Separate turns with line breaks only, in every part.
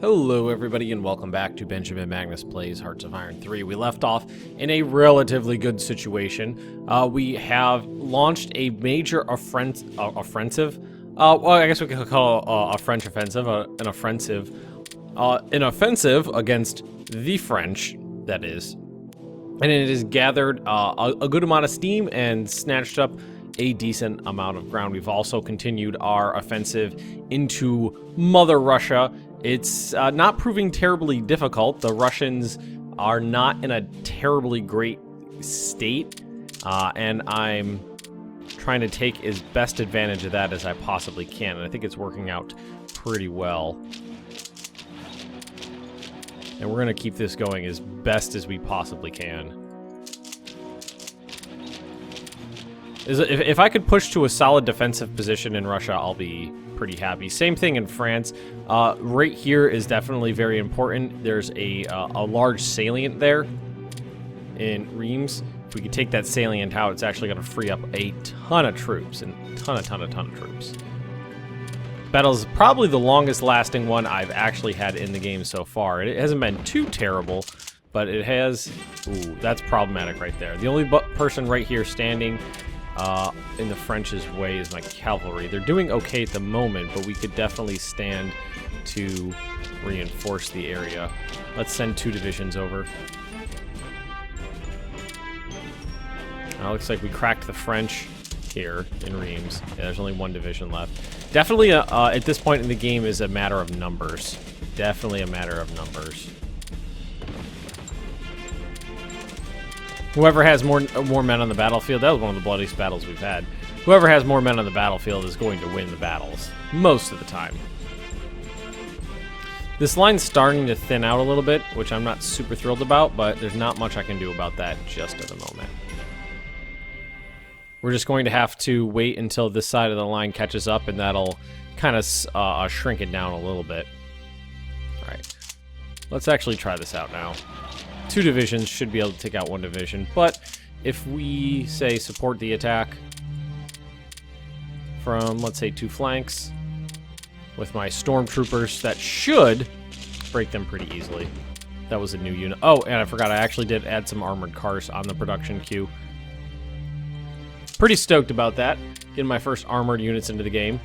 Hello everybody and welcome back to Benjamin Magnus Plays Hearts of Iron 3. We left off in a relatively good situation. We have launched a major offensive. Well, I guess we could call a French offensive, an offensive against the French, that is. And it has gathered a good amount of steam and snatched up a decent amount of ground. We've also continued our offensive into Mother Russia. It's not proving terribly difficult. The Russians are not in a terribly great state, and I'm trying to take as best advantage of that as I possibly can, and I think it's working out pretty well. And we're going to keep this going as best as we possibly can. If I could push to a solid defensive position in Russia, I'll be pretty happy. Same thing in France. Right here is definitely very important. There's a large salient there in Reims. If we could take that salient out, it's actually going to free up a ton of troops, and ton of troops. Battle is probably the longest lasting one I've actually had in the game so far. It hasn't been too terrible, but it has... Ooh, that's problematic right there. The only person right here standing in the French's way is my cavalry. They're doing okay at the moment, but we could definitely stand to reinforce the area. Let's send 2 divisions over. Looks like we cracked the French here in Reims. Yeah, there's only 1 division left. Definitely, at this point in the game, is a matter of numbers. Definitely a matter of numbers. Whoever has more men on the battlefield, that was one of the bloodiest battles we've had. Whoever has more men on the battlefield is going to win the battles, most of the time. This line's starting to thin out a little bit, which I'm not super thrilled about, but there's not much I can do about that just at the moment. We're just going to have to wait until this side of the line catches up, and that'll kind of shrink it down a little bit. Alright, let's actually try this out now. 2 divisions should be able to take out 1 division, but if we, say, support the attack from, let's say, 2 flanks with my stormtroopers, that should break them pretty easily. That was a new unit. Oh, and I forgot, I actually did add some armored cars on the production queue. Pretty stoked about that, getting my first armored units into the game.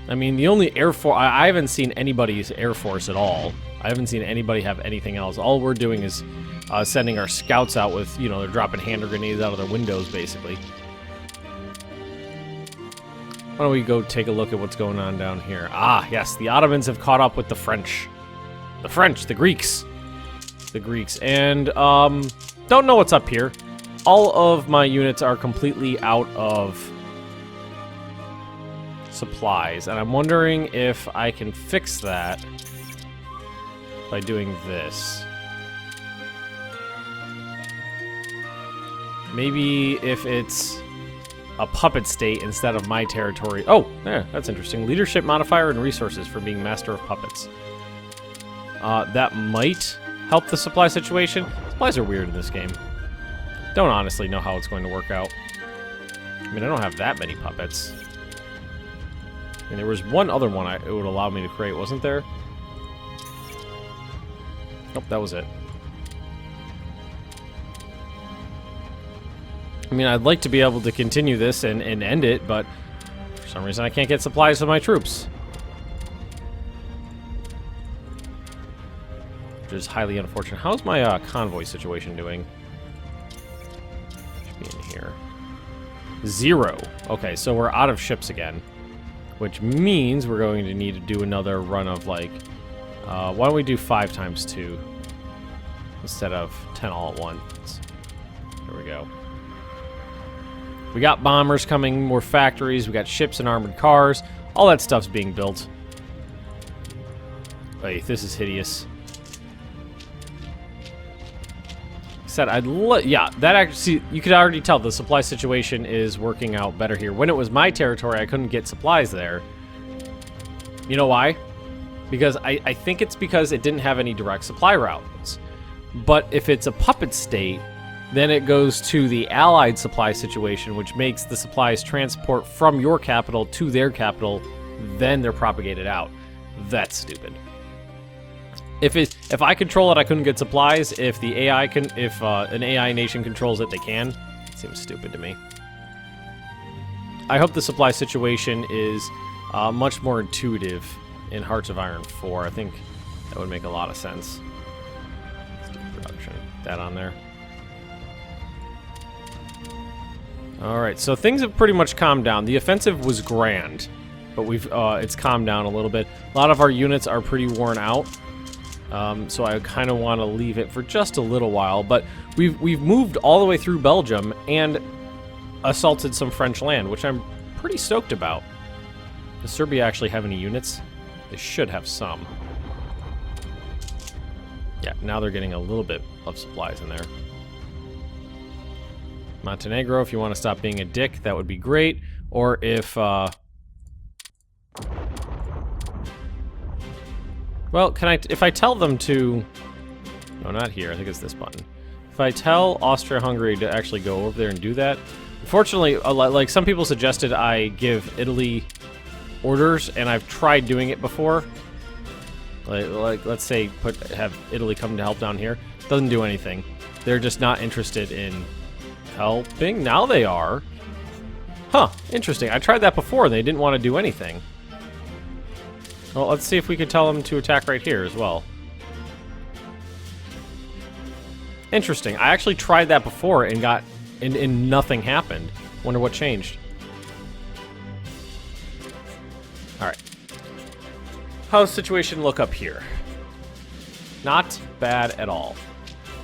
I mean, the only Air Force... I haven't seen anybody's Air Force at all. I haven't seen anybody have anything else. All we're doing is sending our scouts out with, you know, they're dropping hand grenades out of their windows, basically. Why don't we go take a look at what's going on down here? Ah, yes, the Ottomans have caught up with the French. The French, the Greeks. The Greeks. And, don't know what's up here. All of my units are completely out of supplies, and I'm wondering if I can fix that by doing this. Maybe if it's a puppet state instead of my territory. Oh, yeah, that's interesting. Leadership modifier and resources for being master of puppets. That might help the supply situation. Supplies are weird in this game. Don't honestly know how it's going to work out. I mean, I don't have that many puppets. I mean, there was one other one it would allow me to create, wasn't there? Nope, that was it. I mean, I'd like to be able to continue this and end it, but for some reason I can't get supplies to my troops. Which is highly unfortunate. How's my convoy situation doing? Should be in here. 0. Okay, so we're out of ships again. Which means we're going to need to do another run of, like... why don't we do 5 times 2 instead of 10 all at once? There we go. We got bombers coming, more factories, we got ships and armored cars. All that stuff's being built. Wait, this is hideous. Said yeah, that actually, you could already tell the supply situation is working out better here. When it was my territory, I couldn't get supplies there. You know why? Because I think it's because it didn't have any direct supply routes. But if it's a puppet state, then it goes to the allied supply situation, which makes the supplies transport from your capital to their capital, then they're propagated out. That's stupid. If I control it, I couldn't get supplies. If the AI can, if an AI nation controls it, they can. It seems stupid to me. I hope the supply situation is much more intuitive in Hearts of Iron 4. I think that would make a lot of sense. Let's do production. That on there. Alright, so things have pretty much calmed down. The offensive was grand, but it's calmed down a little bit. A lot of our units are pretty worn out, so I kind of want to leave it for just a little while. But we've moved all the way through Belgium and assaulted some French land, which I'm pretty stoked about. Does Serbia actually have any units? They should have some. Yeah, now they're getting a little bit of supplies in there. Montenegro, if you want to stop being a dick, that would be great. Or if, well, if I tell them to... No, not here. I think it's this button. If I tell Austria-Hungary to actually go over there and do that... Unfortunately, like some people suggested I give Italy orders, and I've tried doing it before. Like let's say have Italy come to help down here. Doesn't do anything. They're just not interested in helping. Now they are. Huh, interesting. I tried that before and they didn't want to do anything. Well, let's see if we could tell them to attack right here as well. Interesting. I actually tried that before and got... And nothing happened. Wonder what changed. Alright. How's the situation look up here? Not bad at all.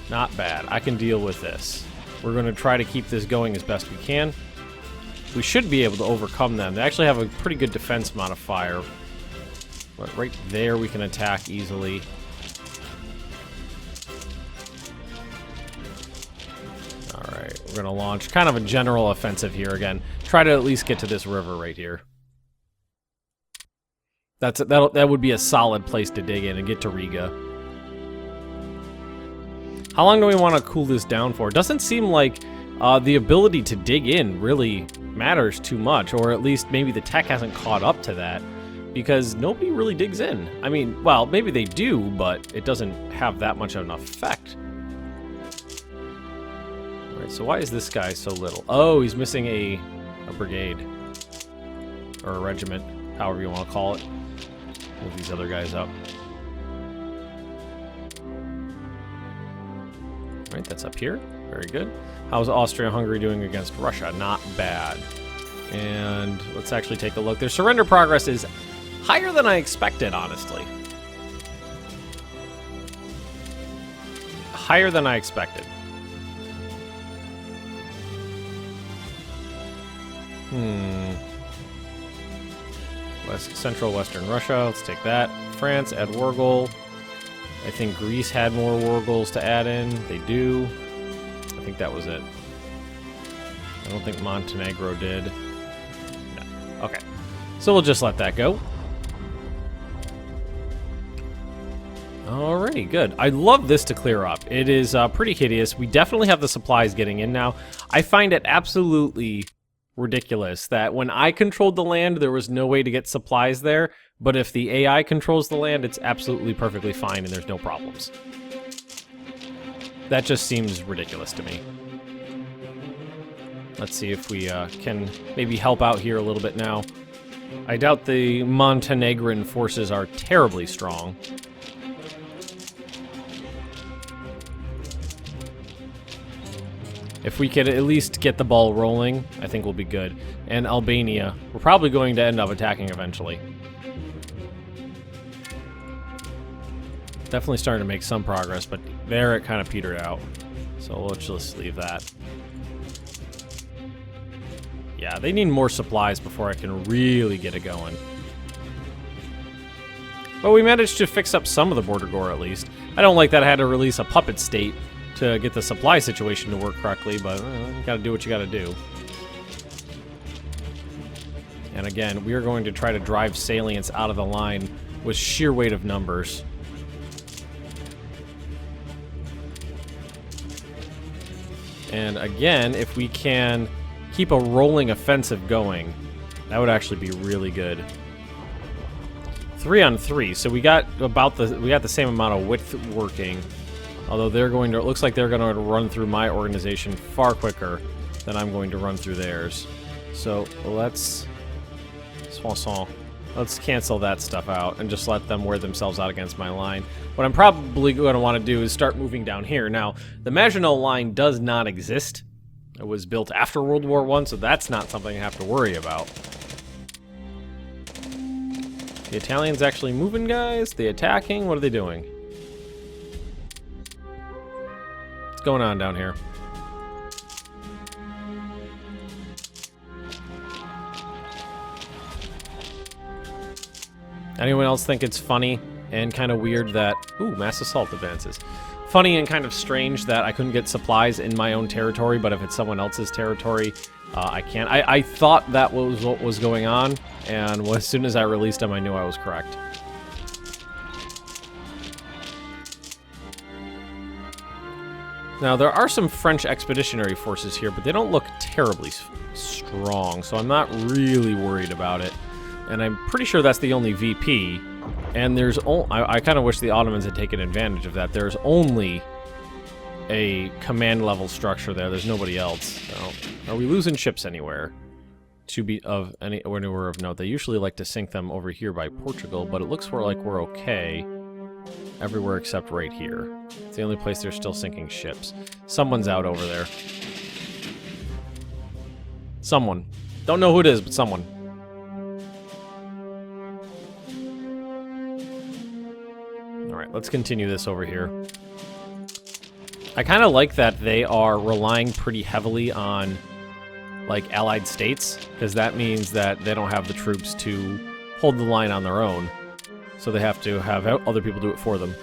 Not bad. I can deal with this. We're going to try to keep this going as best we can. We should be able to overcome them. They actually have a pretty good defense modifier. But right there we can attack easily. Alright, we're going to launch kind of a general offensive here again. Try to at least get to this river right here. That would be a solid place to dig in and get to Riga. How long do we want to cool this down for? It doesn't seem like the ability to dig in really matters too much, or at least maybe the tech hasn't caught up to that, because nobody really digs in. I mean, well, maybe they do, but it doesn't have that much of an effect. Alright, so why is this guy so little? Oh, he's missing a brigade. Or a regiment, however you want to call it. Move these other guys up. Right, that's up here. Very good. How's Austria-Hungary doing against Russia? Not bad. And let's actually take a look. Their surrender progress is higher than I expected, honestly. Higher than I expected. Central Western Russia. Let's take that. France, add war goal. I think Greece had more war goals to add in. They do. I think that was it. I don't think Montenegro did. No. Okay. So we'll just let that go. Alrighty, good. I love this to clear up. It is pretty hideous. We definitely have the supplies getting in now. I find it absolutely ridiculous that when I controlled the land, there was no way to get supplies there, but if the AI controls the land, it's absolutely perfectly fine and there's no problems. That just seems ridiculous to me. Let's see if we can maybe help out here a little bit now. I doubt the Montenegrin forces are terribly strong. If we could at least get the ball rolling, I think we'll be good. And Albania, we're probably going to end up attacking eventually. Definitely starting to make some progress, but there it kind of petered out. So let's just leave that. Yeah, they need more supplies before I can really get it going. But we managed to fix up some of the border gore at least. I don't like that I had to release a puppet state to get the supply situation to work correctly, but you gotta do what you gotta do. And again, we are going to try to drive salients out of the line with sheer weight of numbers. And again, if we can keep a rolling offensive going, that would actually be really good. 3 on 3, so we got the same amount of width working. Although they're going to, it looks like they're going to run through my organization far quicker than I'm going to run through theirs. So let's cancel that stuff out and just let them wear themselves out against my line. What I'm probably going to want to do is start moving down here. Now, the Maginot Line does not exist. It was built after World War I, so that's not something I have to worry about. The Italians actually moving, guys? They attacking? What are they doing? What's going on down here? Anyone else think it's funny and kind of weird that... Ooh, mass assault advances. Funny and kind of strange that I couldn't get supplies in my own territory, but if it's someone else's territory, I can't. I thought that was what was going on, and as soon as I released them, I knew I was correct. Now, there are some French expeditionary forces here, but they don't look terribly strong, so I'm not really worried about it. And I'm pretty sure that's the only VP. And there's I kind of wish the Ottomans had taken advantage of that. There's only a command level structure there. There's nobody else. So, are we losing ships anywhere? To be of anywhere of note. They usually like to sink them over here by Portugal, but it looks like we're okay everywhere except right here. It's the only place they're still sinking ships. Someone's out over there. Someone. Don't know who it is, but someone. Alright, let's continue this over here. I kind of like that they are relying pretty heavily on, like, allied states, because that means that they don't have the troops to hold the line on their own. So they have to have other people do it for them.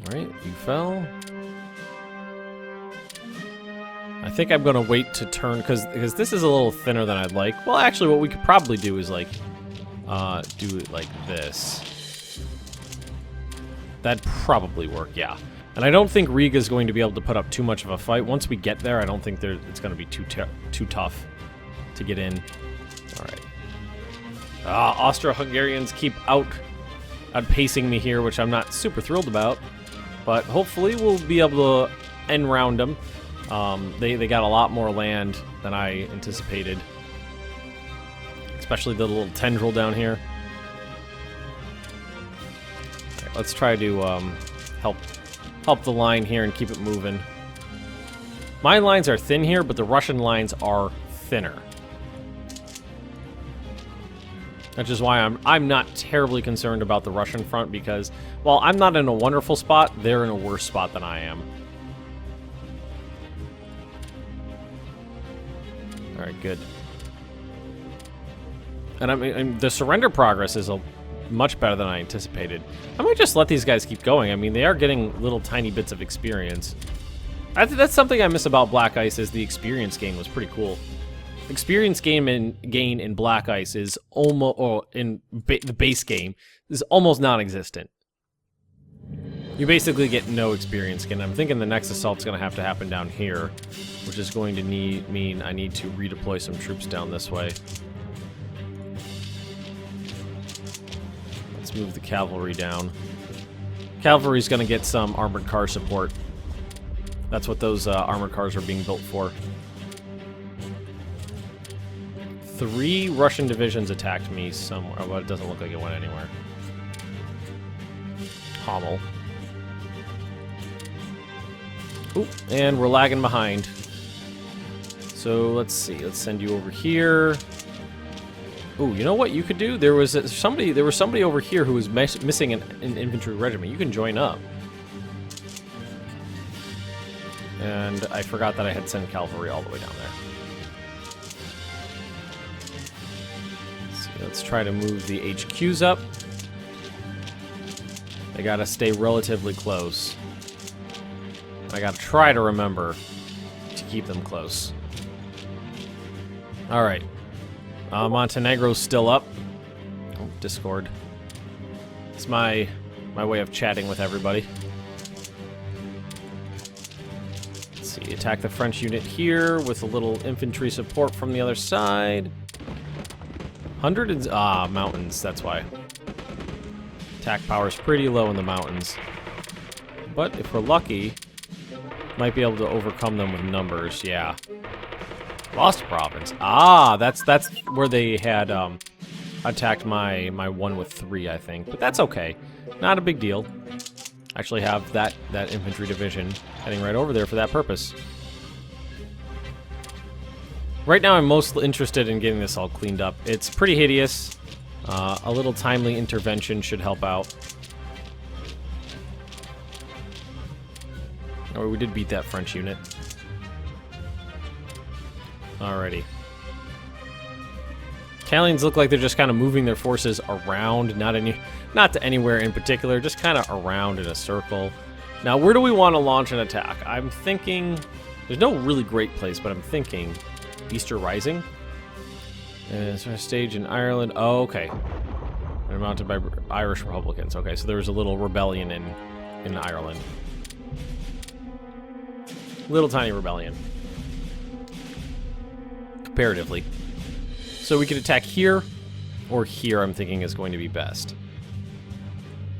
Alright, you fell. I think I'm going to wait to turn, because this is a little thinner than I'd like. Well, actually, what we could probably do is, like, do it like this. That'd probably work, yeah. And I don't think Riga is going to be able to put up too much of a fight. Once we get there, I don't think it's going to be too tough to get in. All right. Austro-Hungarians keep outpacing me here, which I'm not super thrilled about. But hopefully we'll be able to end round them. They got a lot more land than I anticipated. Especially the little tendril down here. Right, let's try to help the line here and keep it moving. My lines are thin here, but the Russian lines are thinner. Which is why I'm not terribly concerned about the Russian front, because while I'm not in a wonderful spot, they're in a worse spot than I am. Alright, good. And I mean, the surrender progress is much better than I anticipated. I might just let these guys keep going. I mean, they are getting little tiny bits of experience. I think that's something I miss about Black Ice, is the experience gain was pretty cool. Experience gain in Black Ice is almost, or in the base game, is almost non-existent. You basically get no experience gain. I'm thinking the next assault's going to have to happen down here, which is going to mean I need to redeploy some troops down this way. Let's move the cavalry down. Cavalry's going to get some armored car support. That's what those armored cars are being built for. 3 Russian divisions attacked me somewhere. Oh, well, it doesn't look like it went anywhere. Hommel. Ooh, and we're lagging behind. So let's see. Let's send you over here. Ooh, you know what you could do? There was somebody over here who was missing an infantry regiment. You can join up. And I forgot that I had sent cavalry all the way down there. Let's try to move the HQs up. They gotta stay relatively close. I gotta try to remember to keep them close. Alright. Montenegro's still up. Oh, Discord. It's my way of chatting with everybody. Let's see, attack the French unit here with a little infantry support from the other side. Mountains, that's why. Attack power is pretty low in the mountains. But if we're lucky, might be able to overcome them with numbers, yeah. Lost province. Ah, that's where they had attacked my one with 3, I think. But that's okay. Not a big deal. Actually have that infantry division heading right over there for that purpose. Right now I'm most interested in getting this all cleaned up. It's pretty hideous. A little timely intervention should help out. Oh, we did beat that French unit. Alrighty. Italians look like they're just kind of moving their forces around, not to anywhere in particular, just kind of around in a circle. Now, where do we want to launch an attack? I'm thinking... There's no really great place, but I'm thinking Easter Rising. It's a stage in Ireland. Oh, okay. They're mounted by Irish Republicans. Okay, so there was a little rebellion in Ireland. Little tiny rebellion. Comparatively. So we could attack here, or here I'm thinking is going to be best.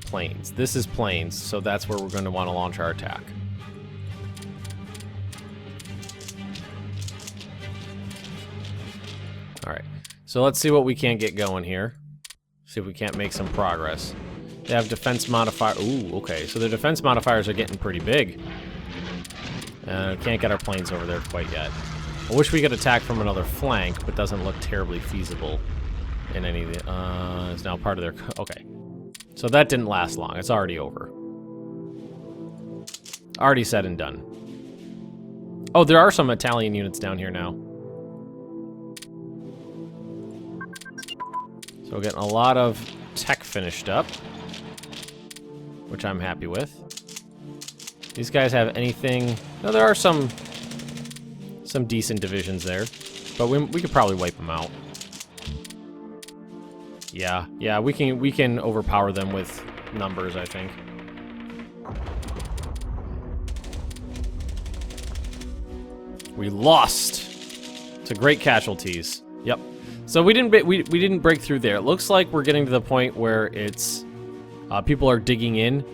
Plains. This is plains, so that's where we're going to want to launch our attack. Alright, so let's see what we can't get going here. See if we can't make some progress. They have defense modifier. Ooh, okay, so the defense modifiers are getting pretty big. Can't get our planes over there quite yet. I wish we could attack from another flank, but doesn't look terribly feasible in any of the... it's now part of their... Okay. So that didn't last long. It's already over. Already said and done. Oh, there are some Italian units down here now. So we're getting a lot of tech finished up, which I'm happy with. These guys have anything... No, there are some decent divisions there, but we could probably wipe them out. Yeah, we can overpower them with numbers, I think. We lost to great casualties. Yep. So we didn't break through there. It looks like we're getting to the point where it's people are digging in,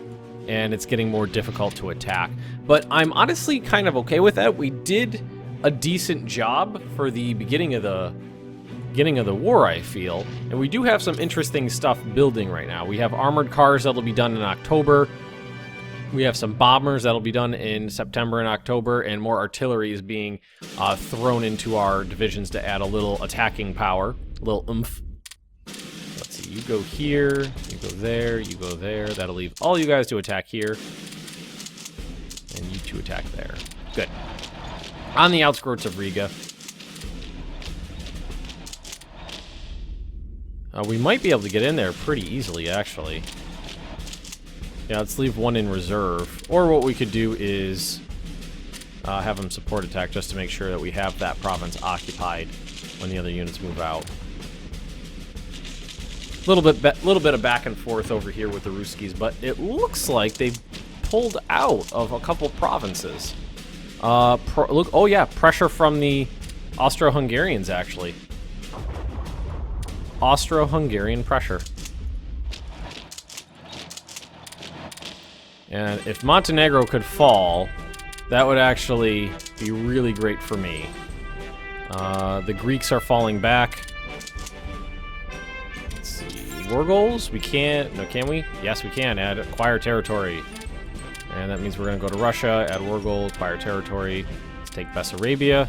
and it's getting more difficult to attack. But I'm honestly kind of okay with that. We did a decent job for the beginning of the war, I feel. And we do have some interesting stuff building right now. We have armored cars that'll be done in October. We have some bombers that'll be done in September and October, and more artillery is being thrown into our divisions to add a little attacking power, a little oomph. Let's see, you go here, you go there, you go there. That'll leave all you guys to attack here, and you two attack there. Good. On the outskirts of Riga. We might be able to get in there pretty easily, actually. Yeah, let's leave one in reserve. Or what we could do is have them support attack just to make sure that we have that province occupied when the other units move out. Little bit of back and forth over here with the Ruskies, but it looks like they've pulled out of a couple provinces. Look, oh yeah, pressure from the Austro-Hungarians, actually. Austro-Hungarian pressure. And if Montenegro could fall, that would actually be really great for me. The Greeks are falling back. Let's see. War goals? We can't... No, can we? Yes, we can. Acquire territory. And that means we're going to go to Russia, add war goal, acquire territory. Let's take Bessarabia.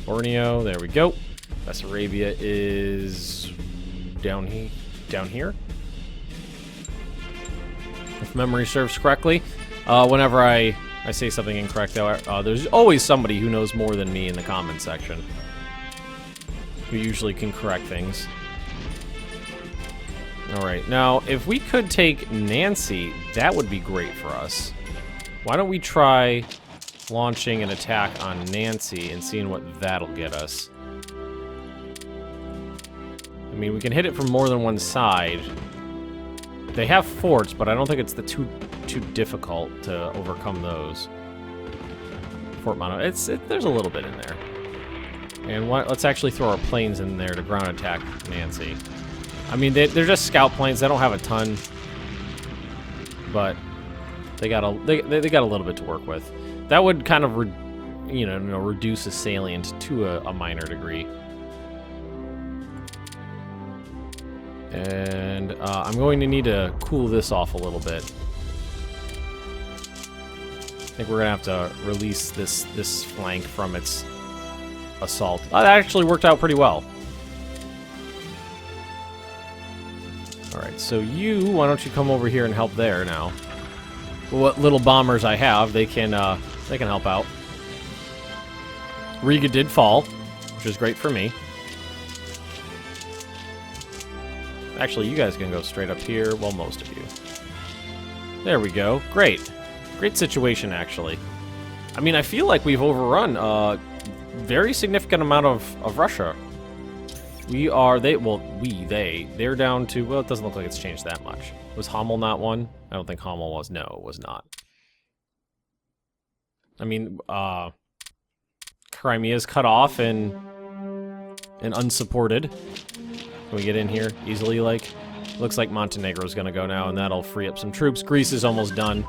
Borneo, there we go. Bessarabia is down here. If memory serves correctly. Whenever I say something incorrect, though, there's always somebody who knows more than me in the comment section, who usually can correct things. Alright, now, if we could take Nancy, that would be great for us. Why don't we try launching an attack on Nancy and seeing what that'll get us? I mean, we can hit it from more than one side. They have forts, but I don't think it's too difficult to overcome those. Fort Mono, there's a little bit in there. And let's actually throw our planes in there to ground attack Nancy. I mean, they're just scout planes. They don't have a ton, but they got they got a little bit to work with. That would kind of, reduce the salient to a minor degree. And I'm going to need to cool this off a little bit. I think we're gonna have to release this flank from its assault. That actually worked out pretty well. Alright, so why don't you come over here and help there now? What little bombers I have, they can help out. Riga did fall, which is great for me. Actually, you guys can go straight up here, well, most of you. There we go. Great. Great situation, actually. I mean, I feel like we've overrun a very significant amount of Russia. They're down to, well, it doesn't look like it's changed that much. Was Hamel not one? I don't think Hamel was. No, it was not. I mean, Crimea's cut off and unsupported. Can we get in here easily, like? Looks like Montenegro's gonna go now, and that'll free up some troops. Greece is almost done.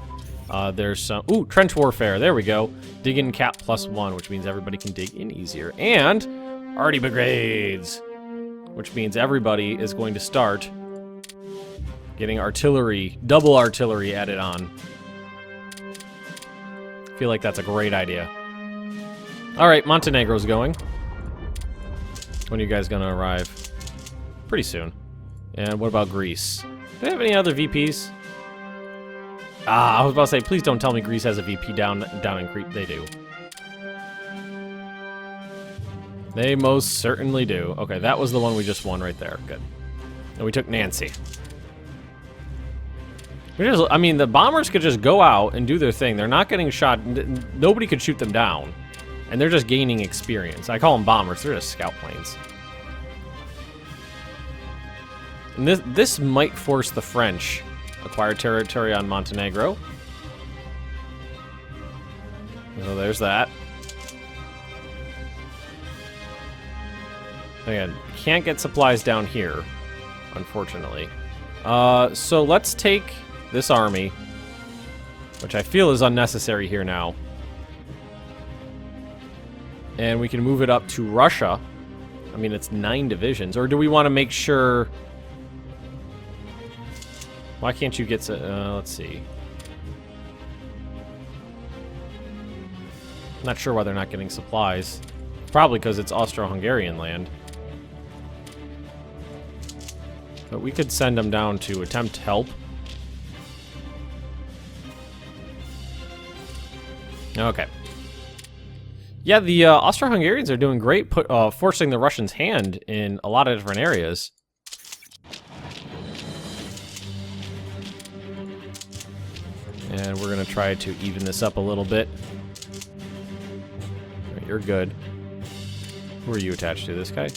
There's some... Ooh, trench warfare. There we go. Dig in cap +1, which means everybody can dig in easier. And arty brigades, which means everybody is going to start getting artillery, double artillery added on. I feel like that's a great idea. All right, Montenegro's going. When are you guys gonna arrive? Pretty soon. And what about Greece? Do they have any other VPs? I was about to say, please don't tell me Greece has a VP down in Crete. They do. They most certainly do. Okay, that was the one we just won right there. Good. And we took Nancy. I mean, the bombers could just go out and do their thing. They're not getting shot. Nobody could shoot them down. And they're just gaining experience. I call them bombers. They're just scout planes. And this might force the French acquire territory on Montenegro. So there's that. Again, can't get supplies down here, unfortunately. So let's take this army, which I feel is unnecessary here now, and we can move it up to Russia. I mean, it's 9 divisions. Or do we want to make sure... Why can't you get... let's see. Not sure why they're not getting supplies. Probably because it's Austro-Hungarian land. But we could send them down to attempt help. Okay. Yeah, the Austro-Hungarians are doing great, forcing the Russians' hand in a lot of different areas. And we're going to try to even this up a little bit. Right, you're good. Who are you attached to? This guy?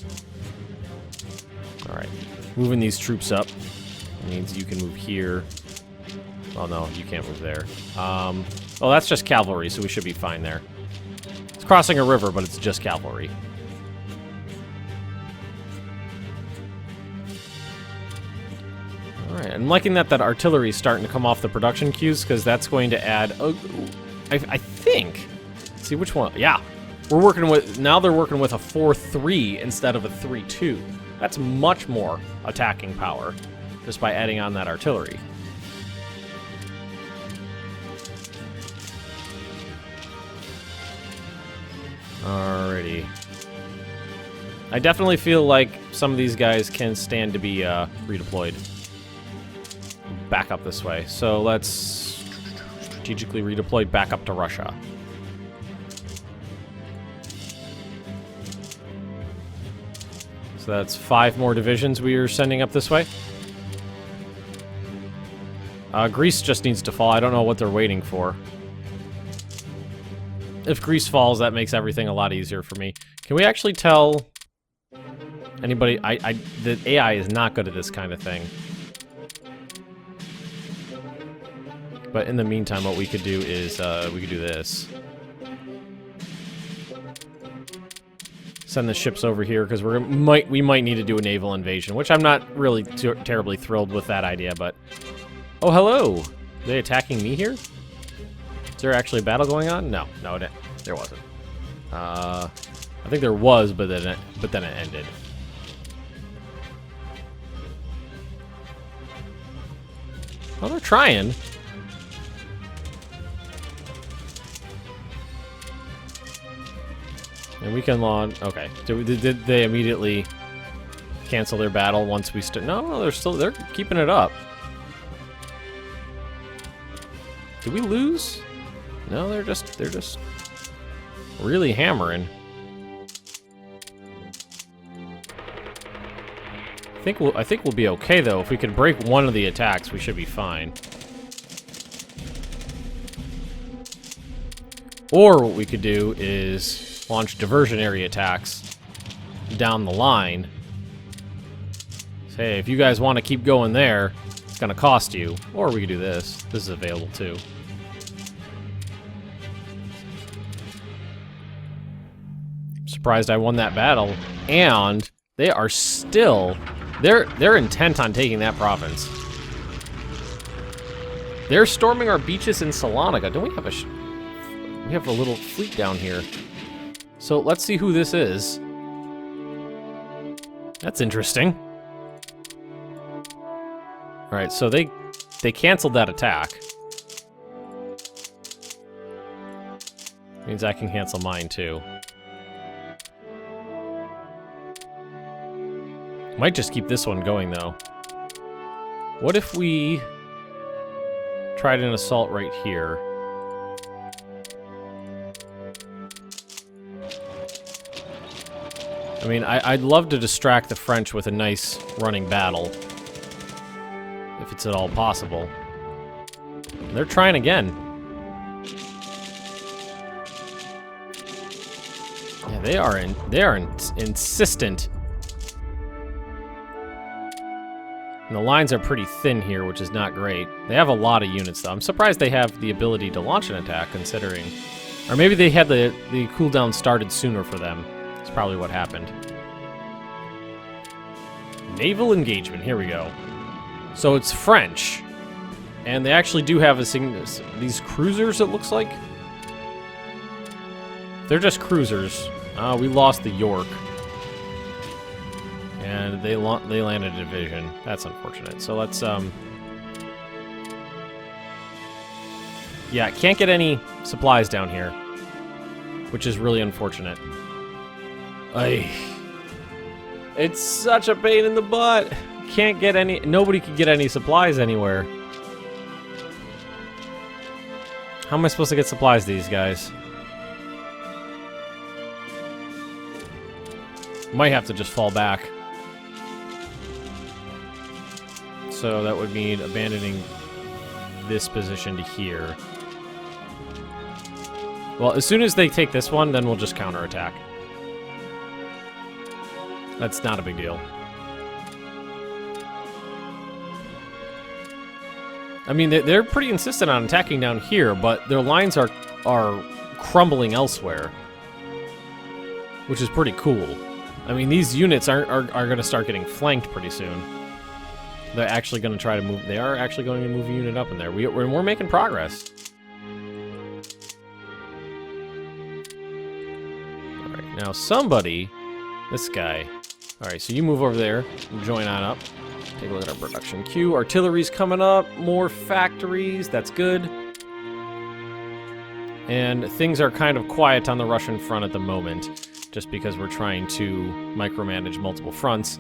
Alright. Moving these troops up means you can move here. Oh, no, you can't move there. Oh, that's just cavalry, so we should be fine there. It's crossing a river, but it's just cavalry. Alright, I'm liking that artillery is starting to come off the production queues, because that's going to add... I think... Let's see, which one? Yeah. We're working with... Now they're working with a 4-3 instead of a 3-2. That's much more attacking power, just by adding on that artillery. Alrighty. I definitely feel like some of these guys can stand to be redeployed. Back up this way. So let's strategically redeploy back up to Russia. So that's 5 more divisions we are sending up this way. Greece just needs to fall. I don't know what they're waiting for. If Greece falls, that makes everything a lot easier for me. Can we actually tell anybody? The AI is not good at this kind of thing. But in the meantime, what we could do is we could do this. send the ships over here because we might need to do a naval invasion, which I'm not really terribly thrilled with that idea. But oh, hello! Are they attacking me here? Is there actually a battle going on? No, there wasn't. I think there was, but then it ended. Well, they're trying. And we can launch. Okay. Did they immediately cancel their battle once we No, they're keeping it up. Did we lose? No, they're just really hammering. I think we'll be okay though. If we can break one of the attacks, we should be fine. Or what we could do is launch diversionary attacks down the line. Say, if you guys want to keep going there, it's going to cost you. Or we could do this. This is available too. I'm surprised I won that battle. And they are still... They're intent on taking that province. They're storming our beaches in Salonika. Don't we have we have a little fleet down here. So let's see who this is. That's interesting. All right, so they canceled that attack. Means I can cancel mine too. Might just keep this one going though. What if we tried an assault right here? I mean, I'd love to distract the French with a nice running battle. If it's at all possible. They're trying again. Yeah, they are insistent. And the lines are pretty thin here, which is not great. They have a lot of units, though. I'm surprised they have the ability to launch an attack, considering... Or maybe they had the cooldown started sooner for them. That's probably what happened. Naval engagement. Here we go. So it's French. And they actually do have these cruisers, it looks like. They're just cruisers. We lost the York. And they landed a division. That's unfortunate. So let's, yeah, can't get any supplies down here. Which is really unfortunate. It's such a pain in the butt. Can't get any... Nobody can get any supplies anywhere. How am I supposed to get supplies to these guys? Might have to just fall back. So that would mean abandoning this position to here. Well, as soon as they take this one, then we'll just counterattack. That's not a big deal. I mean, they're pretty insistent on attacking down here, but their lines are crumbling elsewhere. Which is pretty cool. I mean, these units are going to start getting flanked pretty soon. They're actually going to try to move... They are actually going to move a unit up in there. We're making progress. Alright, now somebody... This guy. Alright, so you move over there. Join on up. Take a look at our production queue. Artillery's coming up. More factories. That's good. And things are kind of quiet on the Russian front at the moment. Just because we're trying to micromanage multiple fronts.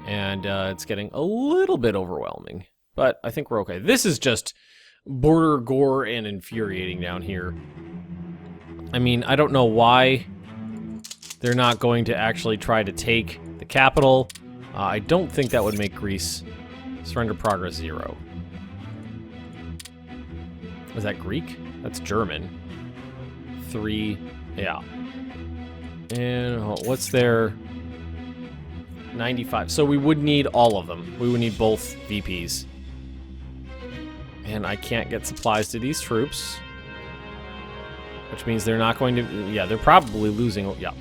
And it's getting a little bit overwhelming. But I think we're okay. This is just border gore and infuriating down here. I mean, I don't know why they're not going to actually try to take the capital. I don't think that would make Greece surrender progress 0. Is that Greek? That's German. 3, yeah. And what's their... 95. So we would need all of them. We would need both VPs. And I can't get supplies to these troops. Which means they're not going to... Yeah, they're probably losing... Yeah.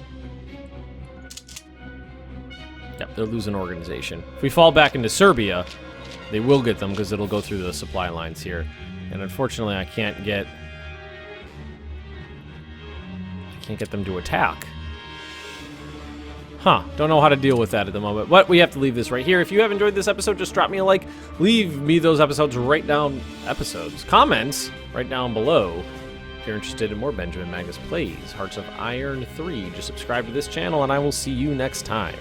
they're losing organization. If we fall back into Serbia, they will get them because it'll go through the supply lines here. And unfortunately, I can't get them to attack. Huh, don't know how to deal with that at the moment, but we have to leave this right here. If you have enjoyed this episode, just drop me a like. Leave me those comments right down below. If you're interested in more Benjamin Magnus plays, Hearts of Iron 3, just subscribe to this channel, and I will see you next time.